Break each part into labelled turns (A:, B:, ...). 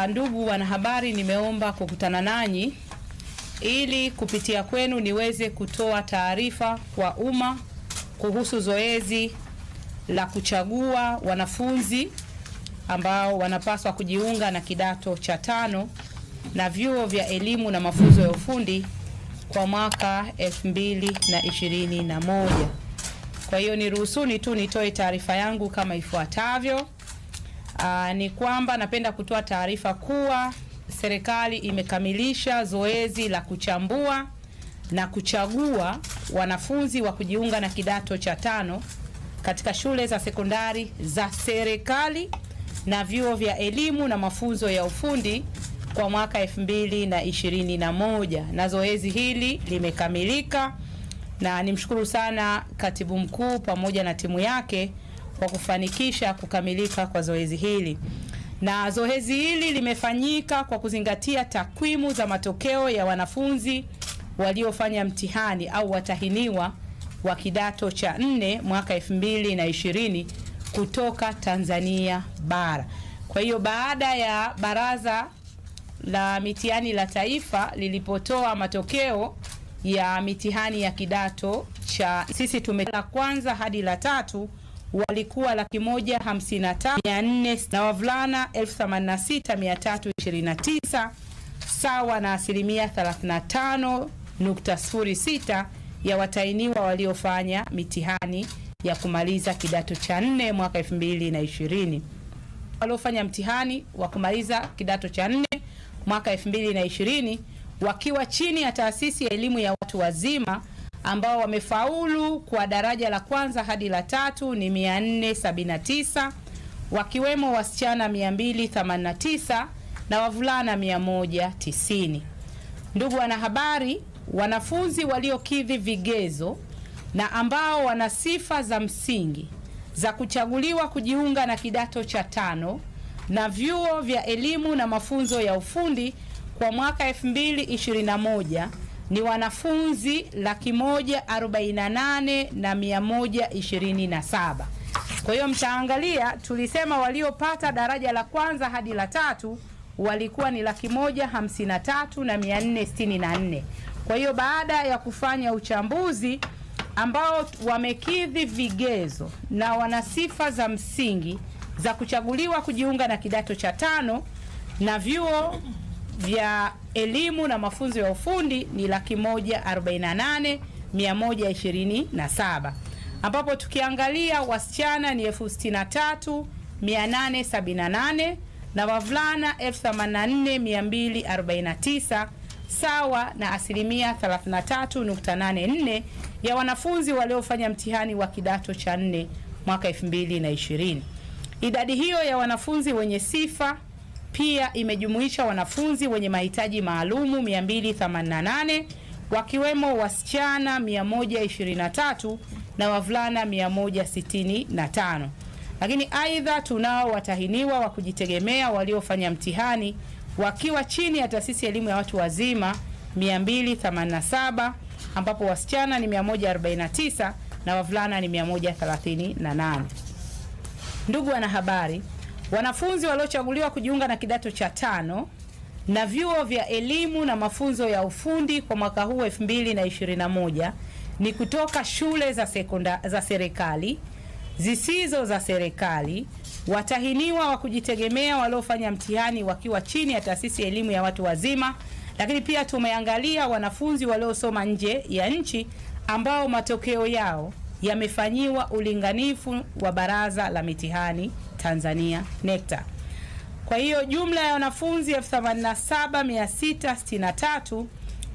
A: Ndugu wanahabari, nimeomba kukutana nanyi ili kupitia kwenu niweze kutoa taarifa kwa umma kuhusu zoezi la kuchagua wanafunzi ambao wanapaswa kujiunga na kidato cha 5 na vyuo vya elimu na mafunzo ya ufundi kwa mwaka 2021. Kwa hiyo niruhusuni tu nitoe taarifa yangu kama ifuatavyo. Ni kwamba napenda kutoa taarifa kuwa serikali imekamilisha zoezi la kuchambua na kuchagua wanafunzi wa kujiunga na kidato cha 5 katika shule za sekondari za serikali na vyuo vya elimu na mafunzo ya ufundi kwa mwaka 2021, na zoezi hili limekamilika, na nimshukuru sana Katibu Mkuu pamoja na timu yake kwa kufanikisha kukamilika kwa zoezi hili. Na zoezi hili limefanyika kwa kuzingatia takwimu za matokeo ya wanafunzi waliofanya mtihani au watahiniwa wa kidato cha 4 mwaka 2020 kutoka Tanzania bara. Kwa hiyo baada ya Baraza la Mitihani la Taifa lilipotoa matokeo ya mitihani ya kidato cha, sisi la kwanza hadi la 3 walikuwa 155,400 na wavulana 86,329 sawa na 35.06% ya watahiniwa waliofanya mitihani ya kumaliza kidato cha 4 mwaka 2020. Waliofanya mtihani wa kumaliza kidato cha 4 mwaka 2020 wakiwa chini ya taasisi ya elimu ya watu wazima ambao wamefaulu kwa daraja la kwanza hadi la 3 ni 479, wakiwemo wasichana 289 na wavulana 190. Ndugu wanahabari, wanafunzi waliokidhi vigezo na ambao wana sifa za msingi za kuchaguliwa kujiunga na kidato cha 5 na vyuo vya elimu na mafunzo ya ufundi kwa mwaka 2021 ni wanafunzi 148,127. Kwa hiyo mtaangalia, tulisema waliopata daraja la kwanza hadi la 3 walikuwa ni 153,464. Kwa hiyo baada ya kufanya uchambuzi ambao wamekidhi vigezo na wana sifa za msingi za kuchaguliwa kujiunga na kidato cha 5 na vyuo vya elimu na mafunzo ya ufundi ni 148,127, ambapo tukiangalia wasichana ni 63,878 na wavulana 84,249 sawa na 33.84% ya wanafunzi waliofanya mtihani wa kidato cha 4 mwaka 2020. Idadi hiyo ya wanafunzi wenye sifa pia imejumuisha wanafunzi wenye mahitaji maalumu 288, wakiwemo wasichana 123 na wavulana 165. Lakini aidha tunao watahiniwa wa kujitegemea waliofanya mtihani wakiwa chini ya taasisi ya elimu ya watu wazima 287, ambapo wasichana ni 149 na wavulana ni 138. Ndugu wanahabari, wanafunzi waliochaguliwa kujiunga na kidato cha 5 na vyuo vya elimu na mafunzo ya ufundi kwa mwaka huu 2021 ni kutoka shule za serikali, zisizo za serikali, watahiniwa wa kujitegemea waliofanya mtihani wakiwa chini ya taasisi ya elimu ya watu wazima, lakini pia tumeangalia wanafunzi waliosoma nje ya nchi ambao matokeo yao yamefanyiwa ulinganifu wa Baraza la Mitihani Tanzania NECTA. Kwa hiyo jumla ya wanafunzi 87,663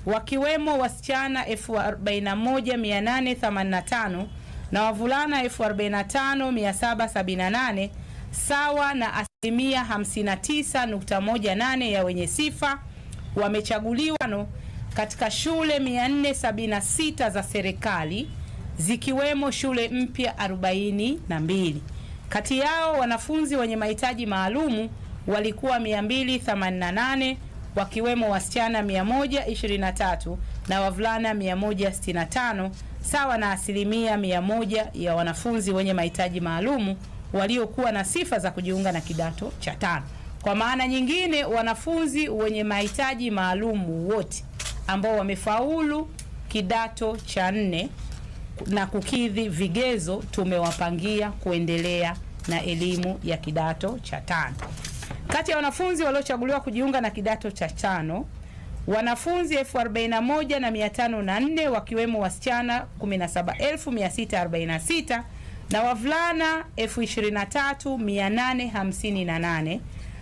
A: wakiwemo wasichana 41,885 na wavulana 45,778 sawa na 59.18% ya wenye sifa wamechaguliwa katika shule 476 za serikali zikiwemo shule mpya 42. Kati yao wanafunzi wenye mahitaji maalumu walikuwa 288, wakiwemo wasichana 123 na wavulana 165 sawa na 100% ya wanafunzi wenye mahitaji maalumu waliokuwa na sifa za kujiunga na kidato cha 5. Kwa maana nyingine, wanafunzi wenye mahitaji maalum wote ambao wamefaulu kidato cha 4 na kukidhi vigezo tumewapangia kuendelea na elimu ya kidato cha 5. Kati ya wanafunzi waliochaguliwa kujiunga na kidato cha 5, wanafunzi 41,504 wakiwemo wasichana 17,646 na wavulana 23,858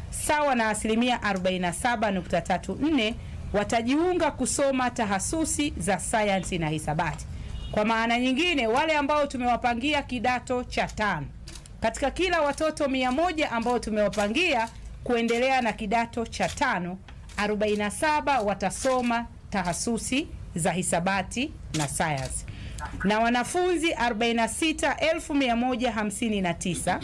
A: sawa na asilimia 47.34 watajiunga kusoma tahasusi za sayansi na hisabati. Kwa maana nyingine, wale ambao tumewapangia kidato cha 5, katika kila watoto 100 ambao tumewapangia kuendelea na kidato cha 5, 47 watasoma tahasusi za hisabati na sayansi, na wanafunzi 46,159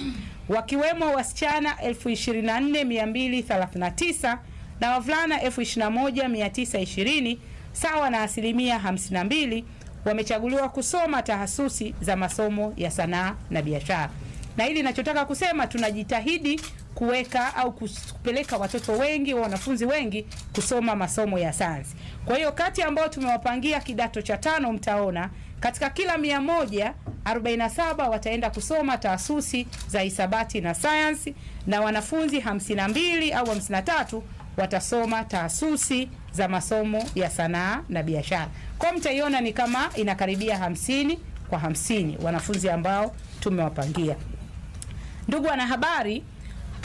A: wakiwemo wasichana 24,239 na wavulana 21,920 sawa na asilimia 52 wamechaguliwa kusoma tahasusi za masomo ya sanaa na biashara. Na hili ninachotaka kusema, tunajitahidi kuweka au kupeleka watoto wengi, wanafunzi wengi kusoma masomo ya sayansi. Kwa hiyo kati ambao tumewapangia kidato cha 5, mtaona katika kila 100, 47 wataenda kusoma tahasusi za hisabati na sayansi, na wanafunzi 52 au 53 watasoma tahasusi za masomo ya sanaa na biashara. Kwa mtaiona ni kama inakaribia 50 kwa 50 wanafunzi ambao tumewapangia. Ndugu wanahabari,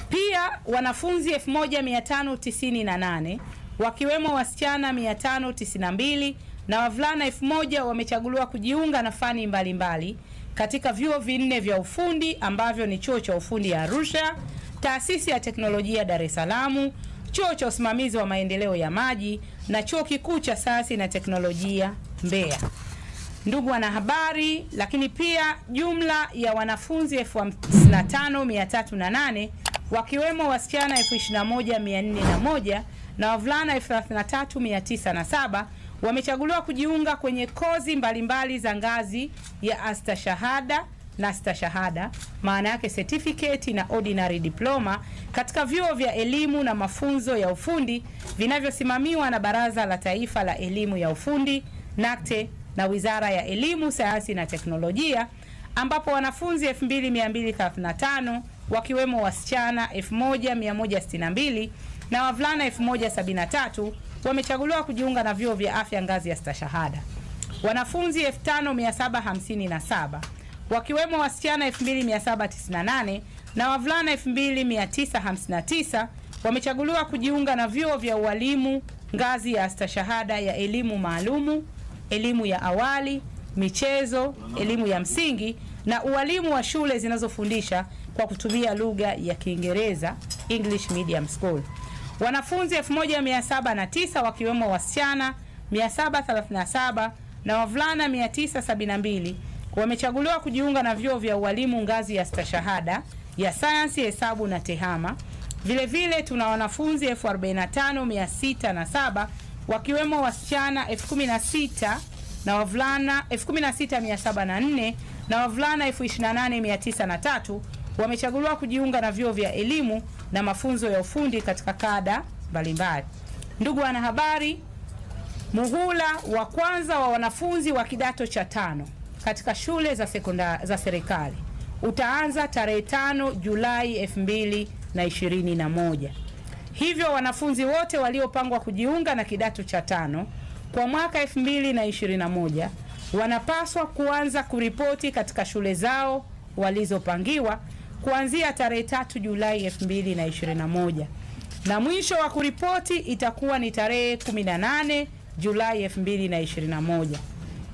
A: pia wanafunzi 1598 wakiwemo wasichana 592 na wavulana 1000 wamechaguliwa kujiunga na fani mbalimbali katika vyuo 4 vya ufundi ambavyo ni Chuo cha Ufundi ya Arusha, Taasisi ya Teknolojia Dar es Salaam, Chuo cha Usimamizi wa Maendeleo ya Maji na Chuo Kikuu cha Sayansi na Teknolojia Mbeya. Ndugu wanahabari, lakini pia jumla ya wanafunzi 55,308 wakiwemo wasichana 21,401 na wavulana 33,907 wamechaguliwa kujiunga kwenye kozi mbalimbali za ngazi ya astashahada na stashahada, maana yake certificate na ordinary diploma, katika vyuo vya elimu na mafunzo ya ufundi vinavyosimamiwa na Baraza la Taifa la Elimu ya Ufundi NACTE na Wizara ya Elimu, Sayansi na Teknolojia, ambapo wanafunzi 2235 wakiwemo wasichana 1162 na wavulana 1073 wamechaguliwa kujiunga na vyuo vya afya ngazi ya stashahada. Wanafunzi 5757 wakiwemo wasichana 2798 na wavulana 2959 wamechaguliwa kujiunga na vyuo vya ualimu ngazi ya stashahada ya elimu maalumu, elimu ya awali, michezo, elimu ya msingi na ualimu wa shule zinazofundisha kwa kutumia lugha ya Kiingereza, English Medium School. Wanafunzi 1709 wakiwemo wasichana 737 na wavulana 972 wamechaguliwa kujiunga na vyuo vya ualimu ngazi ya stashahada ya sayansi, hesabu na tehama. Vile vile tuna wanafunzi 45,607 wakiwemo wasichana 16,000 na wavulana 16,704 na wavulana 28,903 wamechaguliwa kujiunga na vyuo vya elimu na mafunzo ya ufundi katika kada mbalimbali. Ndugu wanahabari, muhula wa kwanza wa wanafunzi wa kidato cha 5 katika shule za serikali utaanza tarehe 5 Julai 2021. Hivyo wanafunzi wote waliopangwa kujiunga na kidato cha 5 kwa mwaka 2021 wanapaswa kuanza kuripoti katika shule zao walizopangiwa kuanzia tarehe 3 Julai 2021, na mwisho wa kuripoti itakuwa ni tarehe 18 Julai 2021.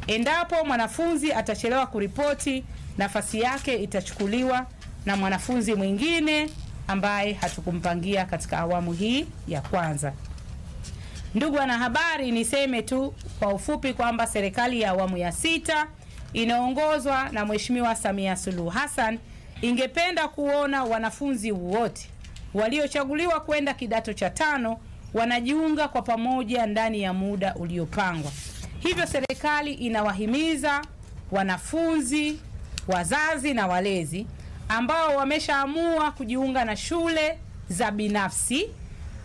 A: Endapo mwanafunzi atachelewa kuripoti, nafasi yake itachukuliwa na mwanafunzi mwingine ambaye hatukumpangia katika awamu hii ya kwanza. Ndugu wanahabari, niseme tu kwa ufupi kwamba serikali ya awamu ya 6 inaongozwa na Mheshimiwa Samia Suluhu Hassan ingependa kuona wanafunzi wote waliochaguliwa kwenda kidato cha 5 wanajiunga kwa pamoja ndani ya muda uliopangwa. Hivyo serikali inawahimiza wanafunzi, wazazi na walezi ambao wameshaamua kujiunga na shule za binafsi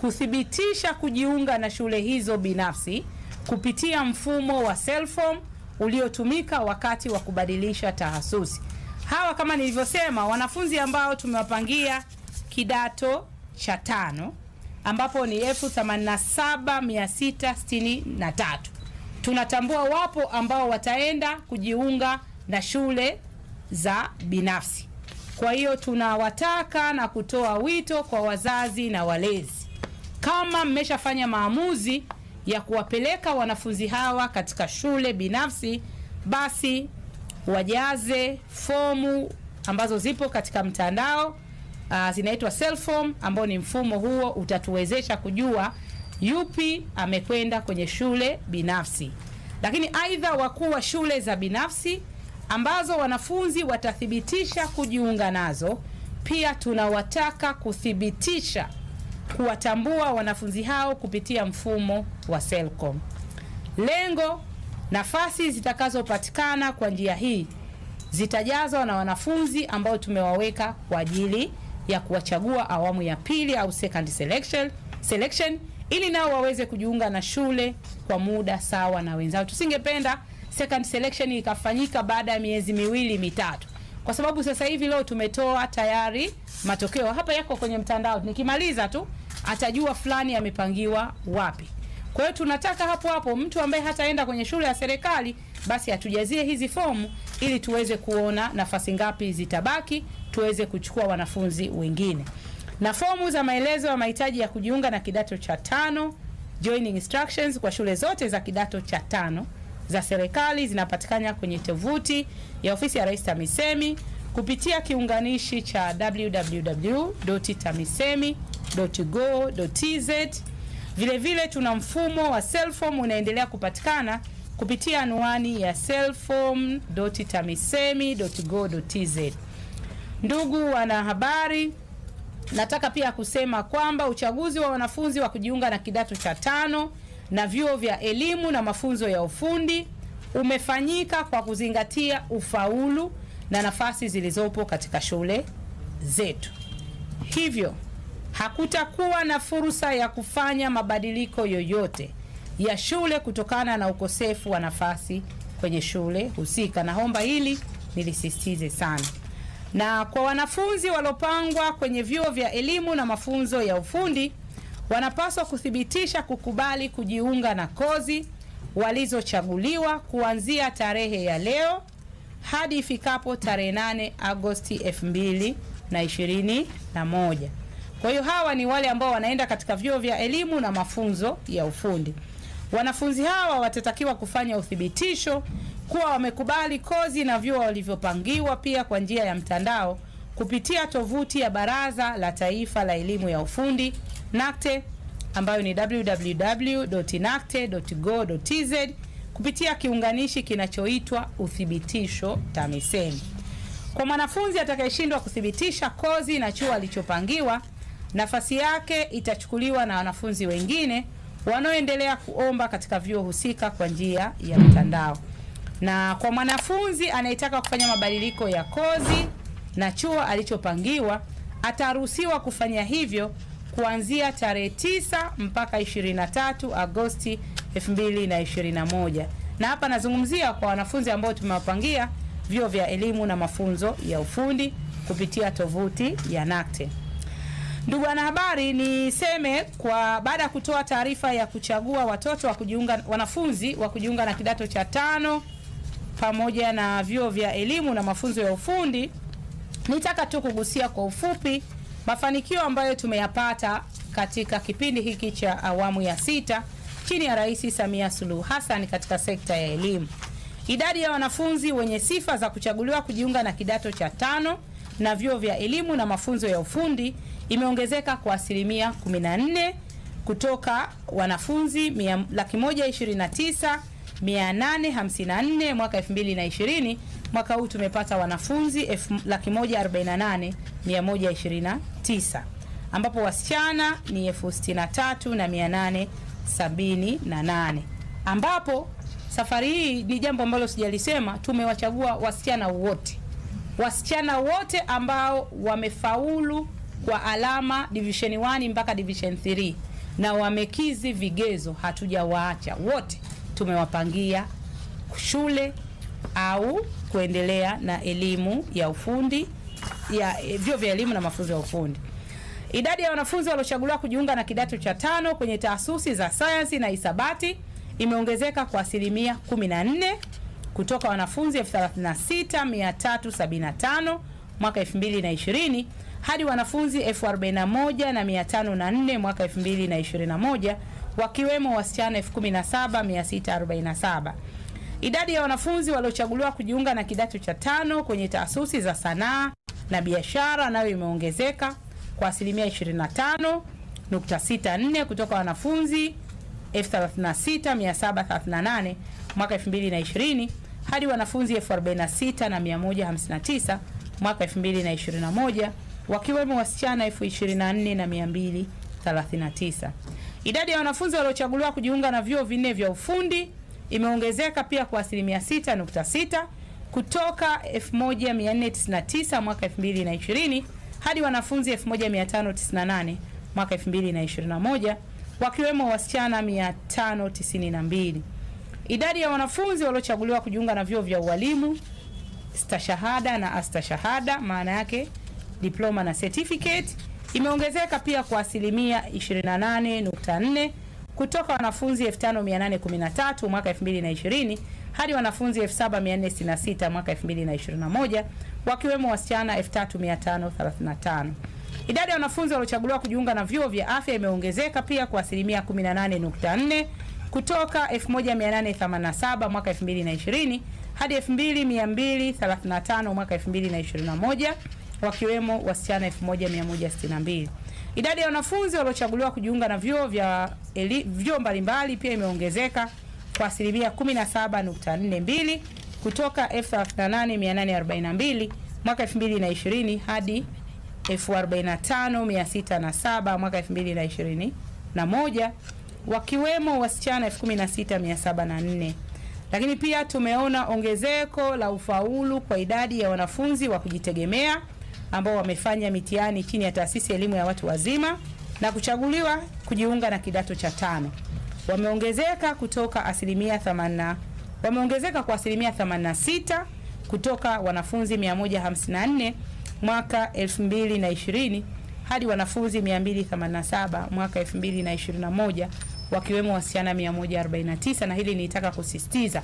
A: kuthibitisha kujiunga na shule hizo binafsi kupitia mfumo wa self-form uliotumika wakati wa kubadilisha tahasusi. Hawa kama nilivyosema, wanafunzi ambao tumewapangia kidato cha 5 ambapo ni 87,663. Tunatambua wapo ambao wataenda kujiunga na shule za binafsi. Kwa hiyo tunawataka na kutoa wito kwa wazazi na walezi, kama mmeshafanya maamuzi ya kuwapeleka wanafunzi hawa katika shule binafsi, basi wajaze fomu ambazo zipo katika mtandao, zinaitwa self form, ambao ni mfumo huo utatuwezesha kujua yupi amekwenda kwenye shule binafsi. Lakini aidha, wakuu wa shule za binafsi ambazo wanafunzi watathibitisha kujiunga nazo, pia tunawataka kuthibitisha kuwatambua wanafunzi hao kupitia mfumo wa Selcom. Lengo, nafasi zitakazopatikana kwa njia hii zitajazwa na wanafunzi ambao tumewaweka kwa ajili ya kuwachagua awamu ya pili au second selection ili nao waweze kujiunga na shule kwa muda sawa na wenzao. Tusingependa second selection ikafanyika baada ya miezi 2-3, kwa sababu sasa hivi leo tumetoa tayari matokeo hapa, yako kwenye mtandao. Nikimaliza tu atajua fulani amepangiwa wapi. Kwa hiyo tunataka hapo hapo mtu ambaye hataenda kwenye shule ya serikali basi atujazie hizi fomu ili tuweze kuona nafasi ngapi zitabaki, tuweze kuchukua wanafunzi wengine. Na fomu za maelezo ya mahitaji ya kujiunga na kidato cha 5, joining instructions kwa shule zote za kidato cha 5 za serikali zinapatikana kwenye tovuti ya ofisi ya Rais TAMISEMI kupitia kiunganishi cha www.tamisemi.go.tz. Vile vile tuna mfumo wa self-form unaendelea kupatikana kupitia anwani ya self-form.tamisemi.go.tz. Ndugu wanahabari, nataka pia kusema kwamba uchaguzi wa wanafunzi wa kujiunga na kidato cha 5 na vyuo vya elimu na mafunzo ya ufundi umefanyika kwa kuzingatia ufaulu na nafasi zilizopo katika shule zetu. Hivyo hakutakuwa na fursa ya kufanya mabadiliko yoyote ya shule kutokana na ukosefu wa nafasi kwenye shule husika. Naomba hili nilisisitize sana. Na kwa wanafunzi waliopangwa kwenye vyuo vya elimu na mafunzo ya ufundi, wanapaswa kuthibitisha kukubali kujiunga na kozi walizochaguliwa kuanzia tarehe ya leo hadi ifikapo tarehe 8 Agosti 2021. Kwa hiyo hawa ni wale ambao wanaenda katika vyuo vya elimu na mafunzo ya ufundi. Wanafunzi hawa watatakiwa kufanya uthibitisho kuwa wamekubali kozi na vyuo walivyopangiwa, pia kwa njia ya mtandao kupitia tovuti ya Baraza la Taifa la Elimu ya Ufundi NACTE, ambayo ni www.nacte.go.tz kupitia kiunganishi kinachoitwa uthibitisho TAMISEMI. Kwa mwanafunzi atakayeshindwa kuthibitisha kozi na chuo alichopangiwa, nafasi yake itachukuliwa na wanafunzi wengine wanaoendelea kuomba katika vyuo husika kwa njia ya mtandao. Na kwa mwanafunzi anayetaka kufanya mabadiliko ya kozi na chuo alichopangiwa, ataruhusiwa kufanya hivyo kuanzia tarehe 9 mpaka 23 Agosti 2021. Na hapa nazungumzia kwa wanafunzi ambao tumewapangia vyuo vya elimu na mafunzo ya ufundi kupitia tovuti ya NACTE. Ndugu wanahabari, niseme kwa baada ya kutoa taarifa ya kuchagua wanafunzi wa kujiunga na kidato cha 5 pamoja na vyuo vya elimu na mafunzo ya ufundi, nitaka tu kugusia kwa ufupi mafanikio ambayo tumeyapata katika kipindi hiki cha awamu ya 6 chini ya Rais Samia Suluhu Hassan katika sekta ya elimu. Idadi ya wanafunzi wenye sifa za kuchaguliwa kujiunga na kidato cha 5 na vyuo vya elimu na mafunzo ya ufundi imeongezeka kwa 14% kutoka wanafunzi 129,854 mwaka 2020. Mwaka huu tumepata wanafunzi 148,129, ambapo wasichana ni 63,878, ambapo safari hii ni jambo ambalo sijalisema, tumewachagua wasichana wote ambao wamefaulu kwa alama division 1 mpaka division 3 na wamekizi vigezo, hatujawaacha wote, tumewapangia shule au kuendelea na elimu ya ufundi ya vyuo vya elimu na mafunzo ya ufundi. Idadi ya wanafunzi waliochaguliwa kujiunga na kidato cha 5 kwenye taasisi za sayansi na hisabati imeongezeka kwa 14% kutoka wanafunzi 36,375 mwaka 2020 hadi wanafunzi 41,504 mwaka 2021, wakiwemo wasichana 17,647. Idadi ya wanafunzi waliochaguliwa kujiunga na kidato cha 5 kwenye taasisi za sanaa na biashara nayo imeongezeka kwa 25.64 kutoka wanafunzi 36,738 mwaka 2020 hadi wanafunzi 46,159 mwaka 2021, wakiwemo wasichana 24,239. Idadi ya wanafunzi waliochaguliwa kujiunga na vyuo vinne vya ufundi imeongezeka pia kwa 6.6 kutoka 1499 mwaka 2020 hadi wanafunzi 1598 mwaka 2021, wakiwemo wasichana 592. Idadi ya wanafunzi waliochaguliwa kujiunga na vyuo vya ualimu, stashahada na astashahada, maana yake diploma na certificate, imeongezeka pia kwa 28.4 kutoka wanafunzi 5813 mwaka 2020 hadi wanafunzi 7466 mwaka 2021, wakiwemo wasichana 3535. Idadi ya wanafunzi waliochaguliwa kujiunga na vyuo vya afya imeongezeka pia kwa 18.4 kutoka 1887 mwaka 2020 hadi 2235 mwaka 2021, wakiwemo wasichana 1162. Idadi ya wanafunzi waliochaguliwa kujiunga na vyuo mbalimbali pia imeongezeka kwa 17.42 kutoka 38,842 mwaka 2020 hadi 45,607 mwaka 2021, wakiwemo wasichana 16,704. Lakini pia tumeona ongezeko la ufaulu kwa idadi ya wanafunzi wa kujitegemea ambao wamefanya mitihani chini ya taasisi ya elimu ya watu wazima na kuchaguliwa kujiunga na kidato cha 5. Wameongezeka kwa asilimia 86 kutoka wanafunzi 154 mwaka 2020 hadi wanafunzi 287 mwaka 2021, wakiwemo wasichana 149. Na hili nitaka kusisitiza,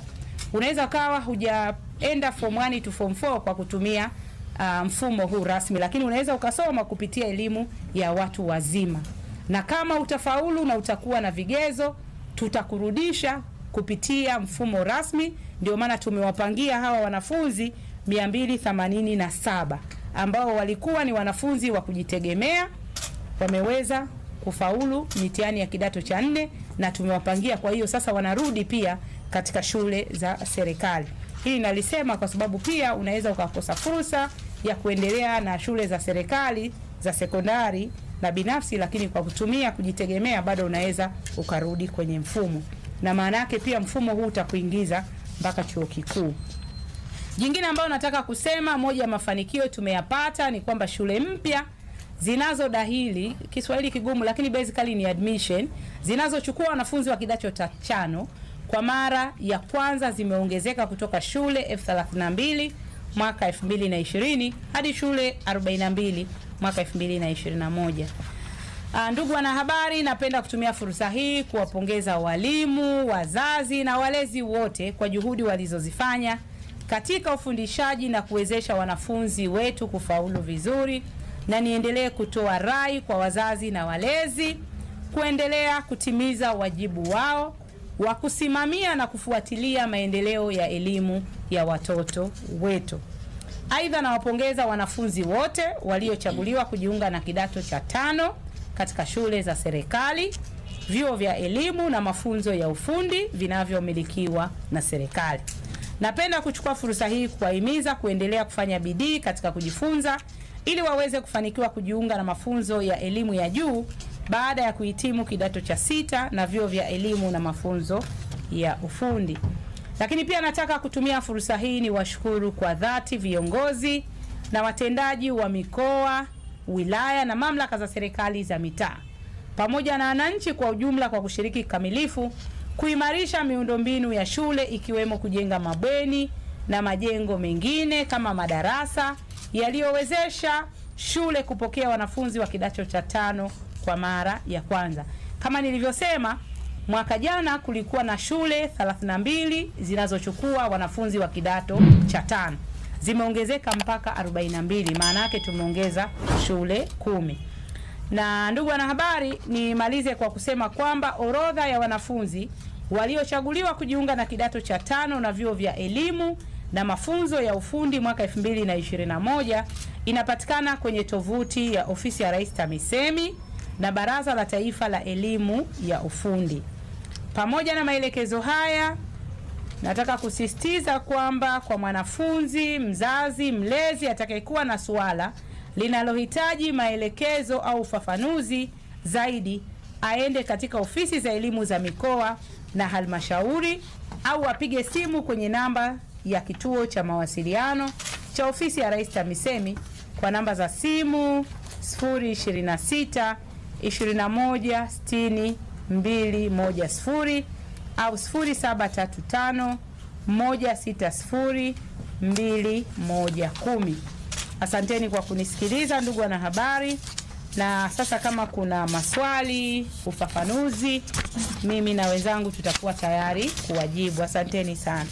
A: unaweza kawa hujaenda form 1 to form 4 kwa kutumia mfumo huu rasmi, lakini unaweza ukasoma kupitia elimu ya watu wazima, na kama utafaulu na utakuwa na vigezo, tutakurudisha kupitia mfumo rasmi. Ndio maana tumewapangia hawa wanafunzi 287 ambao walikuwa ni wanafunzi wa kujitegemea, wameweza kufaulu mitihani ya kidato cha 4 na tumewapangia. Kwa hiyo sasa wanarudi pia katika shule za serikali. Hili nalisema kwa sababu pia unaweza ukakosa fursa ya kuendelea na shule za serikali za sekondari na binafsi, lakini kwa kutumia kujitegemea bado unaweza ukarudi kwenye mfumo, na maana yake pia mfumo huu utakuingiza mpaka chuo kikuu. Jingine ambayo nataka kusema, moja ya mafanikio tumeyapata ni kwamba shule mpya zinazodahili, Kiswahili kigumu lakini basically ni admission, zinazochukua wanafunzi wa kidato cha 5 kwa mara ya kwanza zimeongezeka kutoka shule 32 mwaka 2020 hadi shule 42 mwaka 2021. Ndugu wanahabari, napenda kutumia fursa hii kuwapongeza walimu, wazazi na walezi wote kwa juhudi walizozifanya katika ufundishaji na kuwezesha wanafunzi wetu kufaulu vizuri, na niendelee kutoa rai kwa wazazi na walezi kuendelea kutimiza wajibu wao wa kusimamia na kufuatilia maendeleo ya elimu ya watoto wetu. Aidha, nawapongeza wanafunzi wote waliochaguliwa kujiunga na kidato cha 5 katika shule za serikali, vyuo vya elimu na mafunzo ya ufundi vinavyomilikiwa na serikali. Napenda kuchukua fursa hii kuwahimiza kuendelea kufanya bidii katika kujifunza ili waweze kufanikiwa kujiunga na mafunzo ya elimu ya juu baada ya kuhitimu kidato cha 6 na vyuo vya elimu na mafunzo ya ufundi. Lakini pia nataka kutumia fursa hii ni washukuru kwa dhati viongozi na watendaji wa mikoa wilaya na mamlaka za serikali za mitaa pamoja na wananchi kwa ujumla kwa kushiriki kikamilifu kuimarisha miundombinu ya shule ikiwemo kujenga mabweni na majengo mengine kama madarasa yaliyowezesha shule kupokea wanafunzi wa kidato cha 5 kwa mara ya kwanza. Kama nilivyosema, mwaka jana kulikuwa na shule 32 zinazochukua wanafunzi wa kidato cha 5. Zimeongezeka mpaka 42, maana yake tumeongeza shule 10. Na ndugu wanahabari, nimalize kwa kusema kwamba orodha ya wanafunzi waliochaguliwa kujiunga na kidato cha 5 na vyuo vya elimu na mafunzo ya ufundi mwaka 2021 inapatikana kwenye tovuti ya Ofisi ya Rais TAMISEMI na Baraza la Taifa la Elimu ya Ufundi. Pamoja na maelekezo haya, nataka kusisitiza kwamba kwa mwanafunzi, mzazi, mlezi atakayekuwa na suala linalohitaji maelekezo au ufafanuzi zaidi, aende katika ofisi za elimu za mikoa na halmashauri au apige simu kwenye namba ya kituo cha mawasiliano cha Ofisi ya Rais TAMISEMI kwa namba za simu 026 21 60 210 au 0735 160 210. Asanteni kwa kunisikiliza ndugu wanahabari, na sasa kama kuna maswali, ufafanuzi, mimi na wenzangu tutakuwa tayari kuwajibu. Asanteni sana.